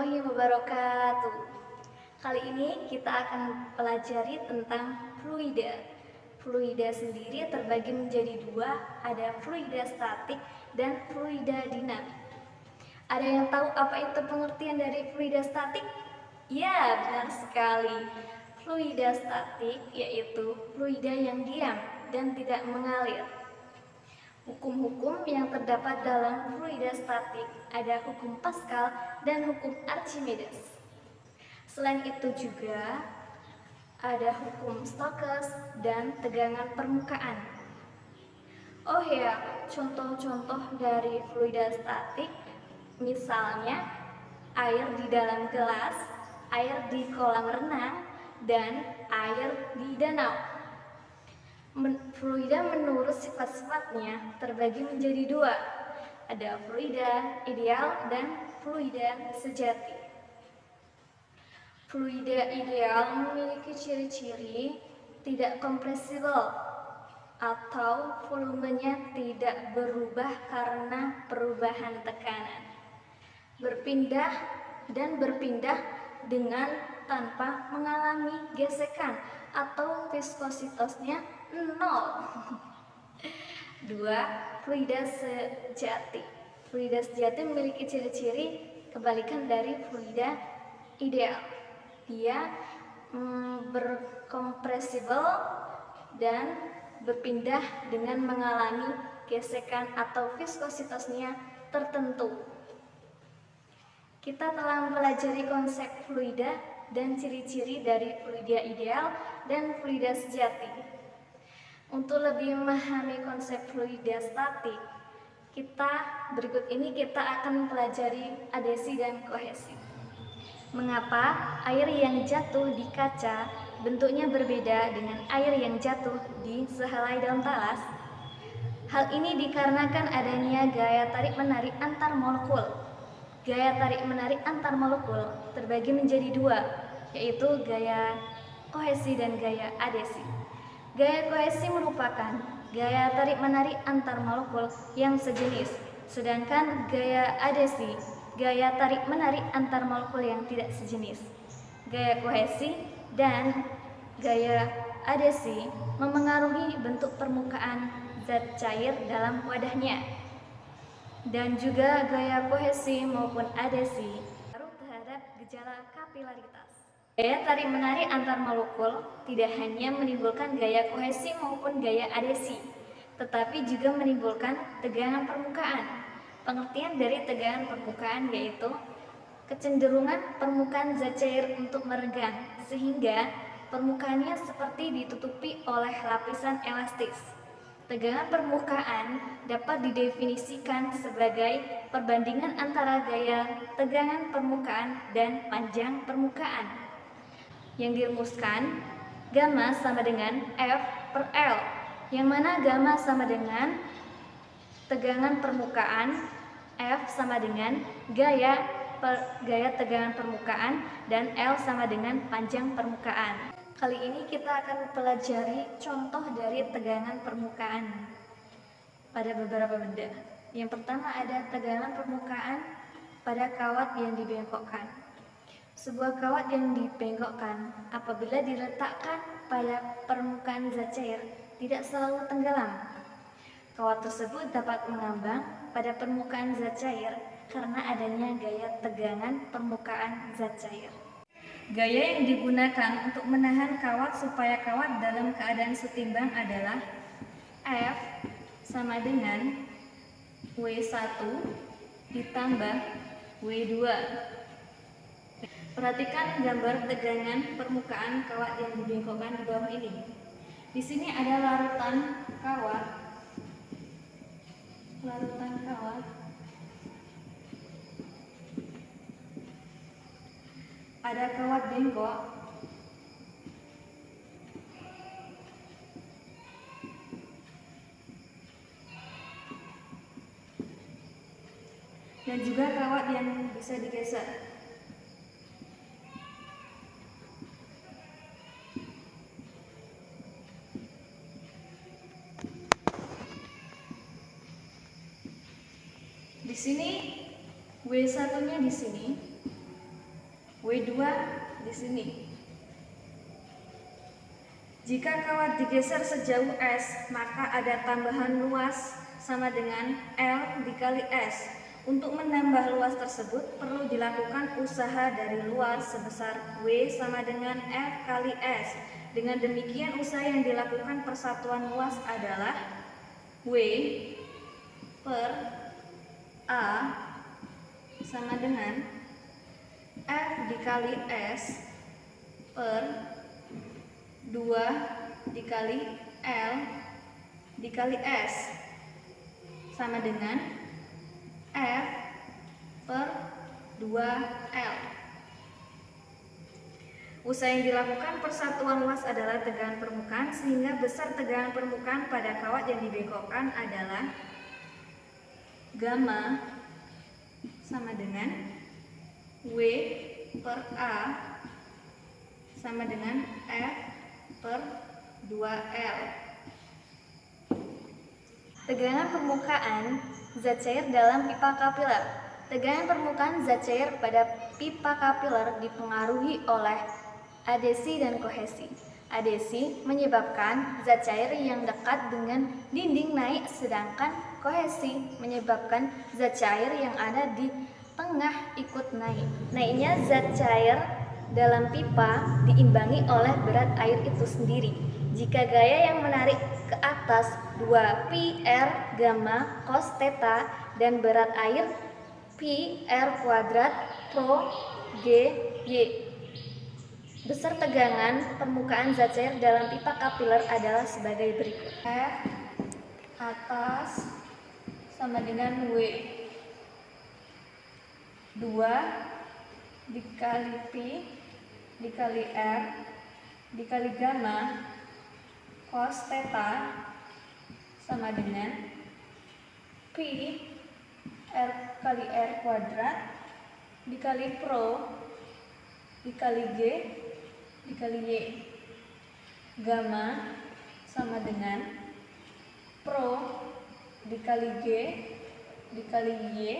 warahmatullahi wabarakatuh. Kali ini kita akan pelajari tentang fluida. Fluida sendiri terbagi menjadi dua, ada fluida statik dan fluida dinamik. Ada yang tahu apa itu pengertian dari fluida statik? Ya, benar sekali. Fluida statik yaitu fluida yang diam dan tidak mengalir. Hukum-hukum yang terdapat dalam fluida statik ada hukum Pascal dan hukum Archimedes. Selain itu juga ada hukum Stokes dan tegangan permukaan. Oh ya, contoh-contoh dari fluida statik misalnya air di dalam gelas, air di kolam renang, dan air di danau. Fluida menurut sifat-sifatnya terbagi menjadi dua, ada fluida ideal dan fluida sejati. Fluida ideal memiliki ciri-ciri tidak kompresibel atau volumenya tidak berubah karena perubahan tekanan, berpindah dengan tanpa mengalami gesekan atau viskositasnya nol. Dua, fluida sejati. Fluida sejati memiliki ciri-ciri kebalikan dari fluida ideal. Dia berkompresibel dan berpindah dengan mengalami gesekan atau viskositasnya tertentu. Kita telah mempelajari konsep fluida dan ciri-ciri dari fluida ideal dan fluida sejati. Untuk lebih memahami konsep fluida statik, berikut ini kita akan mempelajari adhesi dan kohesi. Mengapa air yang jatuh di kaca bentuknya berbeda dengan air yang jatuh di sehelai daun talas? Hal ini dikarenakan adanya gaya tarik-menarik antar molekul. Gaya tarik-menarik antar molekul terbagi menjadi dua, yaitu gaya kohesi dan gaya adhesi. Gaya kohesi merupakan gaya tarik-menarik antar molekul yang sejenis, sedangkan gaya adhesi gaya tarik-menarik antar molekul yang tidak sejenis. Gaya kohesi dan gaya adhesi memengaruhi bentuk permukaan zat cair dalam wadahnya. Dan juga gaya kohesi maupun adhesi berpengaruh terhadap gejala kapilaritas. Gaya tarik-menarik antar molekul tidak hanya menimbulkan gaya kohesi maupun gaya adhesi, tetapi juga menimbulkan tegangan permukaan. Pengertian dari tegangan permukaan yaitu kecenderungan permukaan zat cair untuk merenggang, sehingga permukaannya seperti ditutupi oleh lapisan elastis. Tegangan permukaan dapat didefinisikan sebagai perbandingan antara gaya tegangan permukaan dan panjang permukaan. Yang dirumuskan, gamma sama dengan F per L, yang mana gamma sama dengan tegangan permukaan, F sama dengan gaya tegangan permukaan, dan L sama dengan panjang permukaan. Kali ini kita akan mempelajari contoh dari tegangan permukaan pada beberapa benda. Yang pertama ada tegangan permukaan pada kawat yang dibengkokkan. Sebuah kawat yang dibengkokkan apabila diletakkan pada permukaan zat cair tidak selalu tenggelam. Kawat tersebut dapat mengambang pada permukaan zat cair karena adanya gaya tegangan permukaan zat cair. Gaya yang digunakan untuk menahan kawat supaya kawat dalam keadaan setimbang adalah F sama dengan W1 ditambah W2. Perhatikan gambar tegangan permukaan kawat yang dibengkokkan di bawah ini. Di sini ada larutan kawat. Ada kawat bengkok. Dan juga kawat yang bisa digeser. Di sini W1-nya di sini, W2 di sini. Jika kawat digeser sejauh S, maka ada tambahan luas sama dengan L dikali S. Untuk menambah luas tersebut perlu dilakukan usaha dari luar sebesar W sama dengan F kali S. Dengan demikian usaha yang dilakukan persatuan luas adalah W per A sama dengan F dikali S per 2 dikali L dikali S sama dengan F per 2L. Usaha yang dilakukan persatuan luas adalah tegangan permukaan, sehingga besar tegangan permukaan pada kawat yang dibengkokkan adalah gamma sama dengan W per A sama dengan F per 2L. Tegangan permukaan zat cair dalam pipa kapiler. Tegangan permukaan zat cair pada pipa kapiler dipengaruhi oleh adesi dan kohesi. Adesi menyebabkan zat cair yang dekat dengan dinding naik, sedangkan kohesi menyebabkan zat cair yang ada di tengah ikut naik. Naiknya zat cair dalam pipa diimbangi oleh berat air itu sendiri. Jika gaya yang menarik ke atas 2 pi r gamma cos theta dan berat air pi r kuadrat pro g y. Besar tegangan permukaan zat cair dalam pipa kapiler adalah sebagai berikut. F atas sama dengan W 2 dikali pi dikali r dikali gamma cos theta sama dengan pi r kali r kuadrat dikali pro dikali g dikali y. Gamma sama dengan pro dikali g dikali y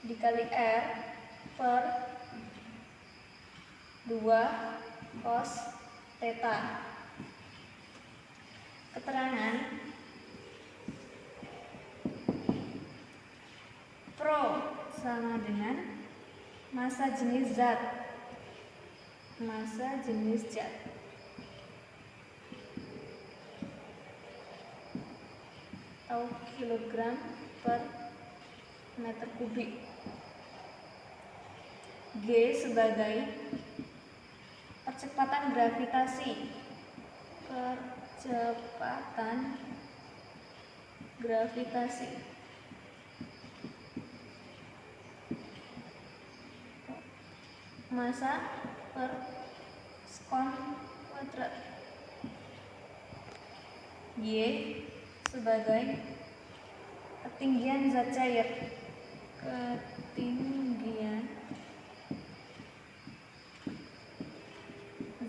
dikali r per 2 cos theta. Keterangan pro sama dengan massa jenis zat, massa jenis zat atau kilogram per meter kubik. G sebagai percepatan gravitasi, percepatan gravitasi. Massa per sekon kuadrat. Y sebagai ketinggian zat cair, ketinggian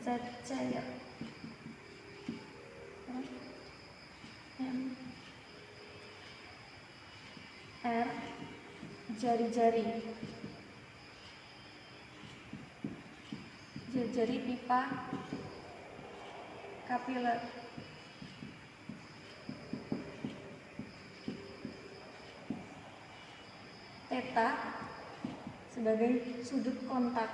zat cair. R jari-jari, jari pipa kapiler. Theta sebagai sudut kontak.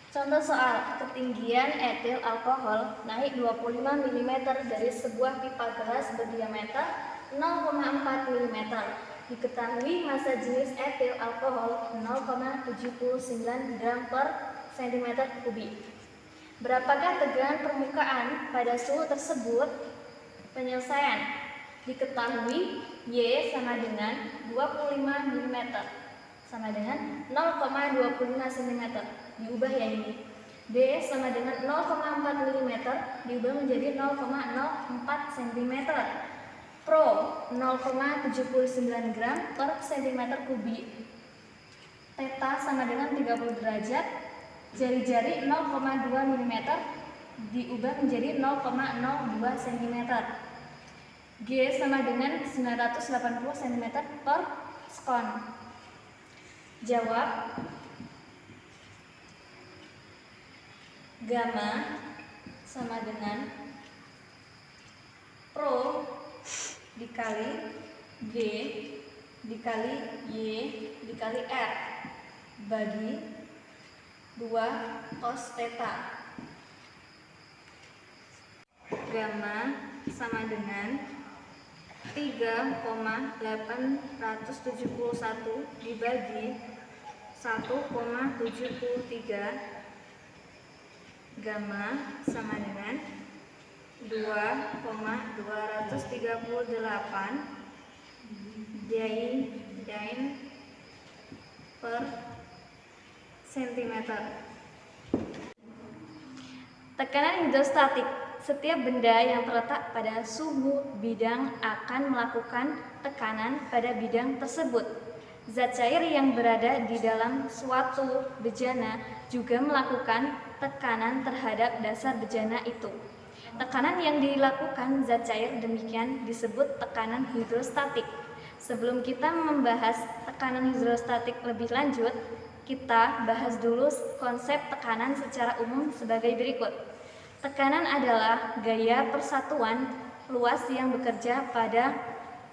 Contoh soal, ketinggian etil alkohol naik 25 mm dari sebuah pipa gelas berdiameter 0,4 mm. Diketahui massa jenis etil alkohol 0,79 gram per cm kubik. Berapakah tegangan permukaan pada suhu tersebut? Penyelesaian. Diketahui Y sama dengan 25 mm sama dengan 0,25 cm. Diubah ya ini. D sama dengan 0,4 mm diubah menjadi 0,04 cm. Pro 0,79 gram per cm kubik. Theta sama dengan 30 derajat. Jari-jari 0,2 mm diubah menjadi 0,02 cm. G sama dengan 980 cm per sekon. Jawab. Gamma sama dengan Rho dikali G dikali Y dikali R bagi 2 cos theta. Gamma sama dengan 3,871 dibagi 1,73. Gamma sama dengan 2,238 Dain per cm. Tekanan hidrostatik. Setiap benda yang terletak pada suhu bidang akan melakukan tekanan pada bidang tersebut. Zat cair yang berada di dalam suatu bejana juga melakukan tekanan terhadap dasar bejana itu. Tekanan yang dilakukan zat cair demikian disebut tekanan hidrostatik. Sebelum kita membahas tekanan hidrostatik lebih lanjut, kita bahas dulu konsep tekanan secara umum sebagai berikut. Tekanan adalah gaya persatuan luas yang bekerja pada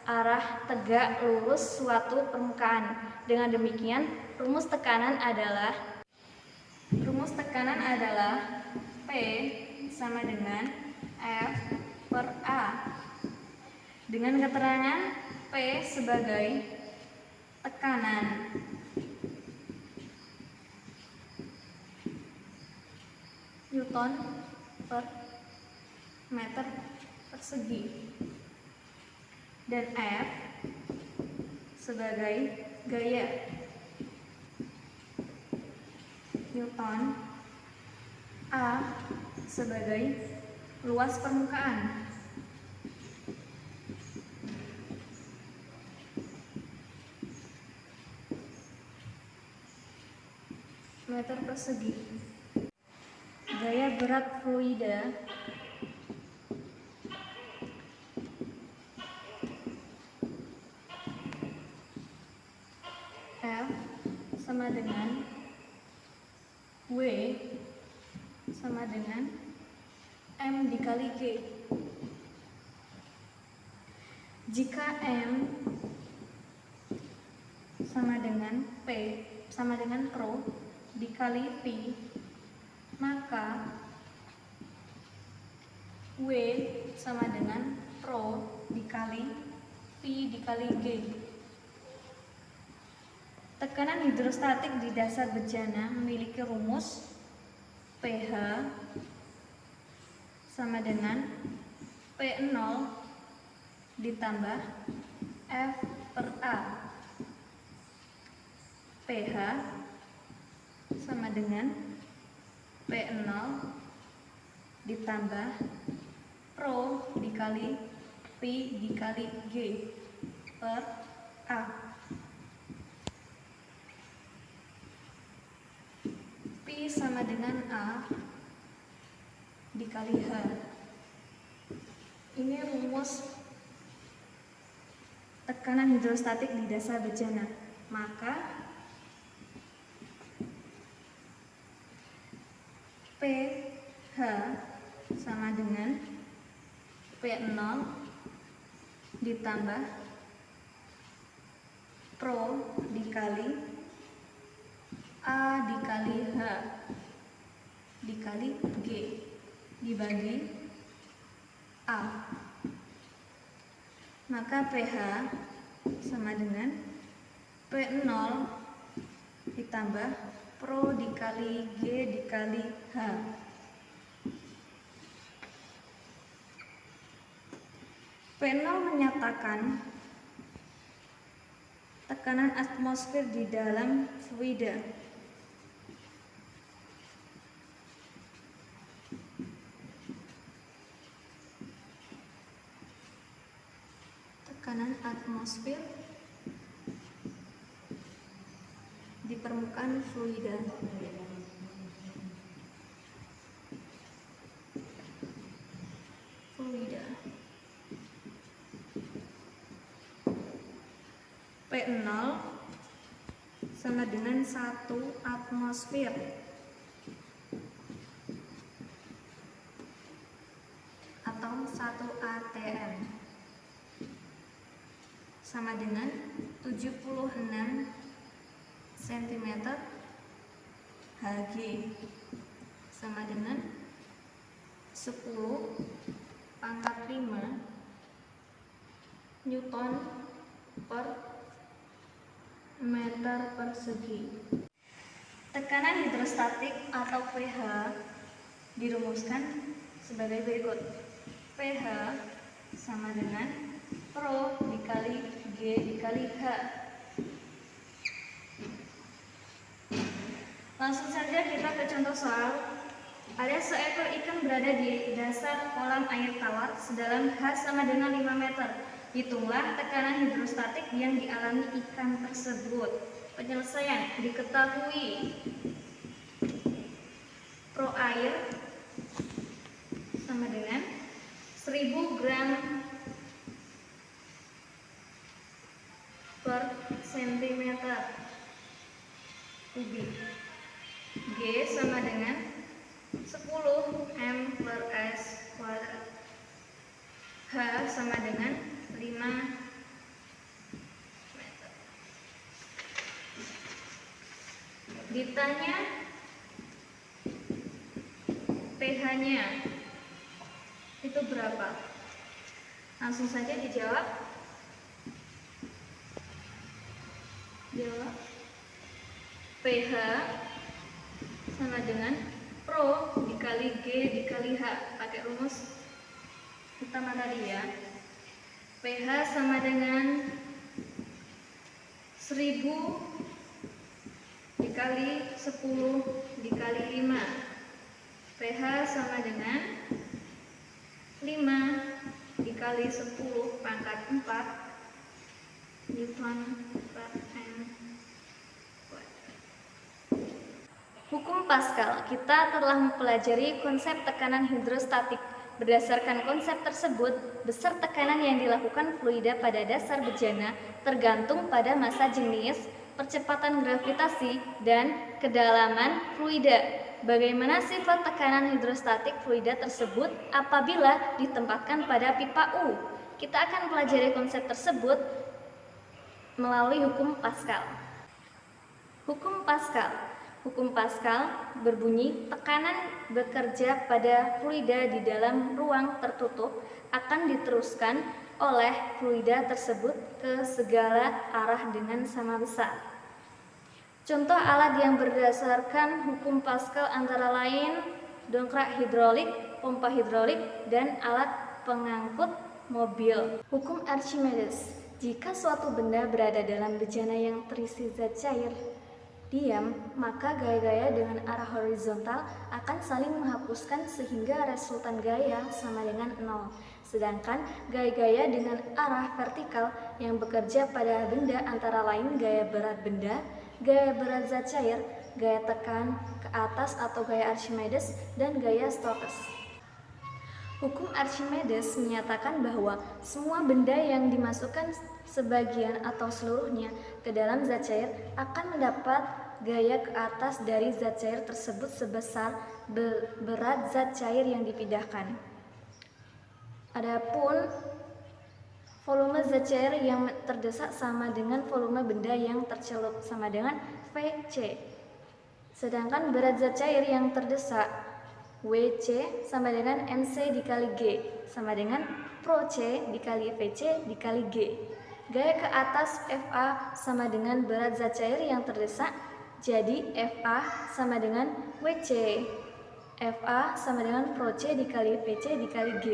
arah tegak lurus suatu permukaan. Dengan demikian, rumus tekanan adalah P sama dengan F per A. Dengan keterangan P sebagai tekanan Newton per meter persegi dan F sebagai gaya Newton, A sebagai luas permukaan. Meter persegi. Gaya berat fluida F sama dengan W sama dengan M dikali G. Jika M sama dengan P sama dengan Rho dikali V, maka W sama dengan Rho dikali V dikali G. Tekanan hidrostatik di dasar bejana memiliki rumus pH sama dengan P0 ditambah F per A. pH sama dengan P0 ditambah Rho dikali V dikali G per A. P sama dengan A dikali H. Ini rumus tekanan hidrostatik di dasar bejana. Maka pH sama dengan P0 ditambah Rho dikali A dikali H dikali G dibagi A. Maka pH sama dengan P0 ditambah Rho dikali G dikali H. P0 menyatakan tekanan atmosfer di dalam fluida. Tekanan atmosfer di permukaan fluida. P0 sama dengan 1 atmosfer. Atau 1 atm sama dengan 76 cm Hg sama dengan 10 pangkat 5 Newton per meter persegi. Tekanan hidrostatik atau pH dirumuskan sebagai berikut. pH sama dengan Rho dikali G dikali H. Langsung saja kita ke contoh soal. Ada seekor ikan berada di dasar kolam air tawar sedalam H sama dengan 5 meter. Hitunglah tekanan hidrostatik yang dialami ikan tersebut. Penyelesaian diketahui Pro air sama dengan 1000 gram per sentimeter kubik. G sama dengan 10 M per S kuadrat. H sama dengan 5 meter. Ditanya pH-nya itu berapa? Langsung saja dijawab. Jawab. pH sama dengan Rho dikali G dikali H. Pakai rumus utama tadi ya. pH sama dengan 1000 dikali 10 dikali 5. pH sama dengan 5 dikali 10 pangkat 4 Newton per M. Hukum Pascal, kita telah mempelajari konsep tekanan hidrostatik. Berdasarkan konsep tersebut, besar tekanan yang dilakukan fluida pada dasar bejana tergantung pada massa jenis, percepatan gravitasi, dan kedalaman fluida. Bagaimana sifat tekanan hidrostatik fluida tersebut apabila ditempatkan pada pipa U? Kita akan pelajari konsep tersebut melalui hukum Pascal. Hukum Pascal. Hukum Pascal berbunyi tekanan bekerja pada fluida di dalam ruang tertutup akan diteruskan oleh fluida tersebut ke segala arah dengan sama besar. Contoh alat yang berdasarkan hukum Pascal antara lain dongkrak hidrolik, pompa hidrolik, dan alat pengangkut mobil. Hukum Archimedes. Jika suatu benda berada dalam bejana yang terisi zat cair diam, maka gaya-gaya dengan arah horizontal akan saling menghapuskan sehingga resultan gaya sama dengan 0. Sedangkan gaya-gaya dengan arah vertikal yang bekerja pada benda antara lain gaya berat benda, gaya berat zat cair, gaya tekan ke atas atau gaya Archimedes, dan gaya Stokes. Hukum Archimedes menyatakan bahwa semua benda yang dimasukkan sebagian atau seluruhnya ke dalam zat cair akan mendapat gaya ke atas dari zat cair tersebut sebesar berat zat cair yang dipindahkan. Adapun volume zat cair yang terdesak sama dengan volume benda yang tercelup sama dengan Vc. Sedangkan berat zat cair yang terdesak Wc sama dengan Mc dikali G sama dengan Pro C dikali Vc dikali G. Gaya ke atas Fa sama dengan berat zat cair yang terdesak, jadi Fa sama dengan Wc. Fa sama dengan Pro C dikali Vc dikali G.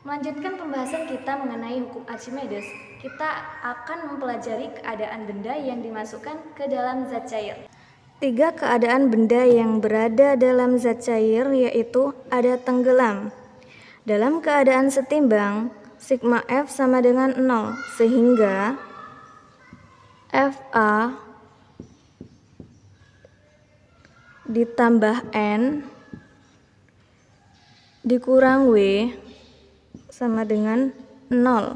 Melanjutkan pembahasan kita mengenai hukum Archimedes, kita akan mempelajari keadaan benda yang dimasukkan ke dalam zat cair. 3 keadaan benda yang berada dalam zat cair yaitu ada tenggelam. Dalam keadaan setimbang, sigma F sama dengan 0, sehingga Fa ditambah N dikurang W sama dengan 0.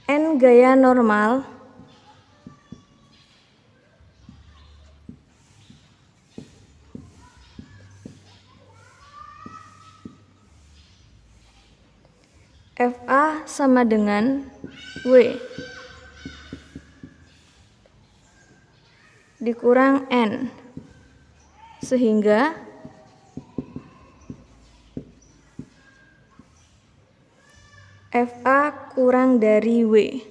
N N gaya normal FA sama dengan W dikurang N, sehingga FA kurang dari W.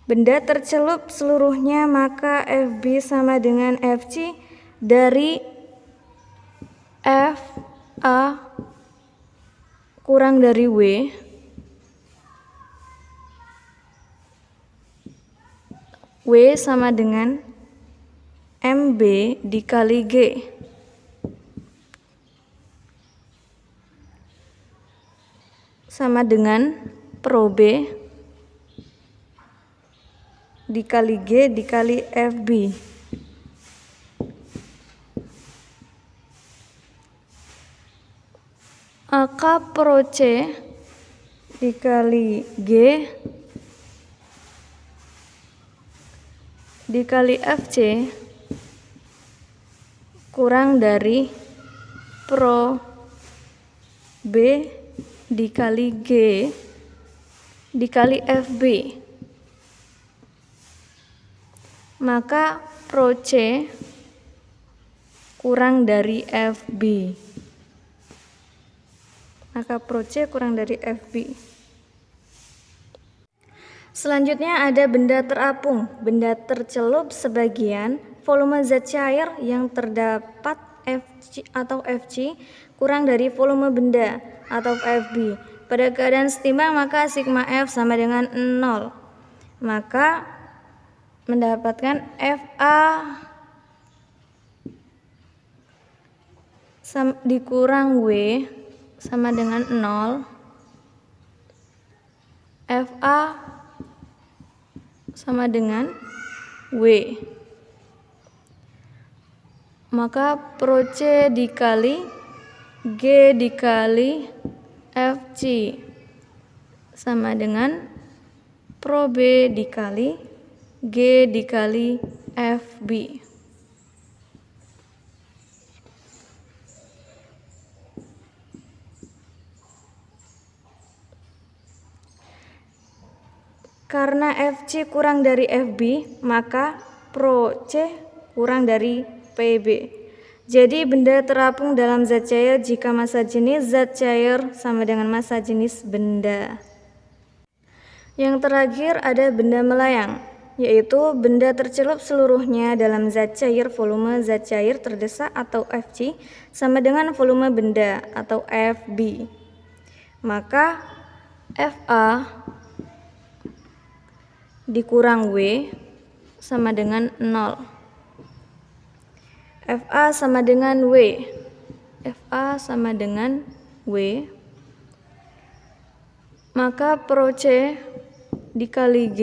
Benda tercelup seluruhnya, maka FB sama dengan FC dari FA kurang dari W sama dengan MB dikali G. Sama dengan Pro B dikali G dikali FB. Maka Pro C dikali G dikali FC kurang dari Pro B dikali G dikali FB. Maka Pro C kurang dari FB. Maka Pro C kurang dari FB. Selanjutnya ada benda terapung, benda tercelup sebagian, volume zat cair yang terdapat Fc atau Fc kurang dari volume benda atau FB. Pada keadaan setimbang maka sigma F sama dengan 0. Maka mendapatkan FA dikurang W sama dengan 0. FA sama dengan W. Maka Pro C dikali G dikali FC sama dengan Pro B dikali G dikali FB. Karena FC kurang dari FB, maka Pro C kurang dari PB. Jadi benda terapung dalam zat cair jika massa jenis zat cair sama dengan massa jenis benda. Yang terakhir ada benda melayang, yaitu benda tercelup seluruhnya dalam zat cair volume zat cair terdesak atau Fc sama dengan volume benda atau FB. Maka FA dikurang W sama dengan 0. FA sama dengan W. FA sama dengan W. Maka Pro C dikali G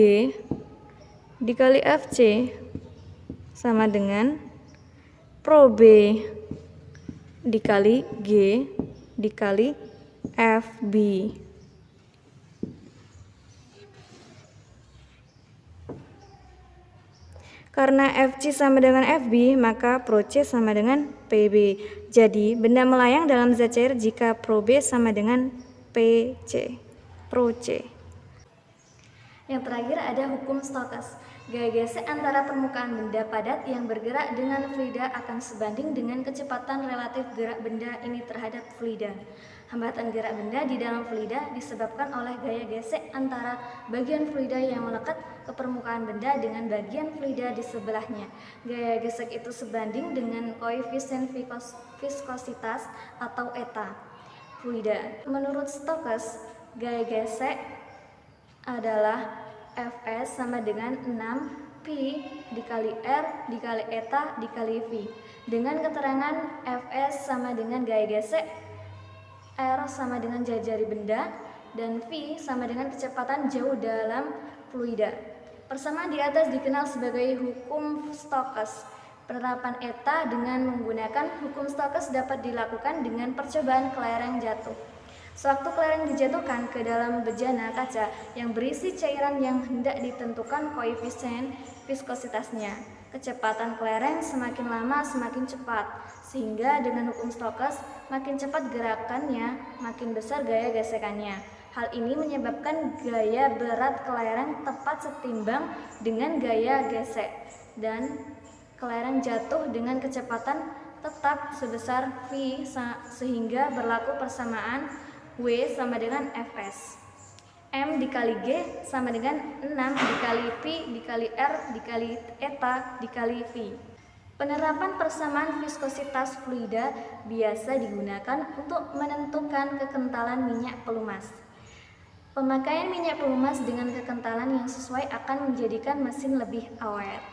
dikali FC sama dengan Pro B dikali G dikali FB. Karena Fc sama dengan Fb, maka Pro C sama dengan Pb. Jadi, benda melayang dalam zat cair jika Pro B sama dengan Pc. Pro C. Yang terakhir ada hukum Stokes. Gaya gesek antara permukaan benda padat yang bergerak dengan fluida akan sebanding dengan kecepatan relatif gerak benda ini terhadap fluida. Hambatan gerak benda di dalam fluida disebabkan oleh gaya gesek antara bagian fluida yang melekat ke permukaan benda dengan bagian fluida di sebelahnya. Gaya gesek itu sebanding dengan koefisien viskositas atau eta fluida. Menurut Stokes, gaya gesek adalah Fs sama dengan 6 Pi dikali R dikali eta dikali V. Dengan keterangan Fs sama dengan gaya gesek, R sama dengan jari-jari benda, dan V sama dengan kecepatan jauh dalam fluida. Persamaan di atas dikenal sebagai hukum Stokes. Penerapan eta dengan menggunakan hukum Stokes dapat dilakukan dengan percobaan kelereng jatuh. Sewaktu kelereng dijatuhkan ke dalam bejana kaca yang berisi cairan yang hendak ditentukan koefisien viskositasnya, kecepatan kelereng semakin lama semakin cepat, sehingga dengan hukum Stokes makin cepat gerakannya, makin besar gaya gesekannya. Hal ini menyebabkan gaya berat kelereng tepat setimbang dengan gaya gesek, dan kelereng jatuh dengan kecepatan tetap sebesar V sehingga berlaku persamaan W sama dengan Fs. M dikali G sama dengan 6 dikali P dikali R dikali eta dikali V. Penerapan persamaan viskositas fluida biasa digunakan untuk menentukan kekentalan minyak pelumas. Pemakaian minyak pelumas dengan kekentalan yang sesuai akan menjadikan mesin lebih awet.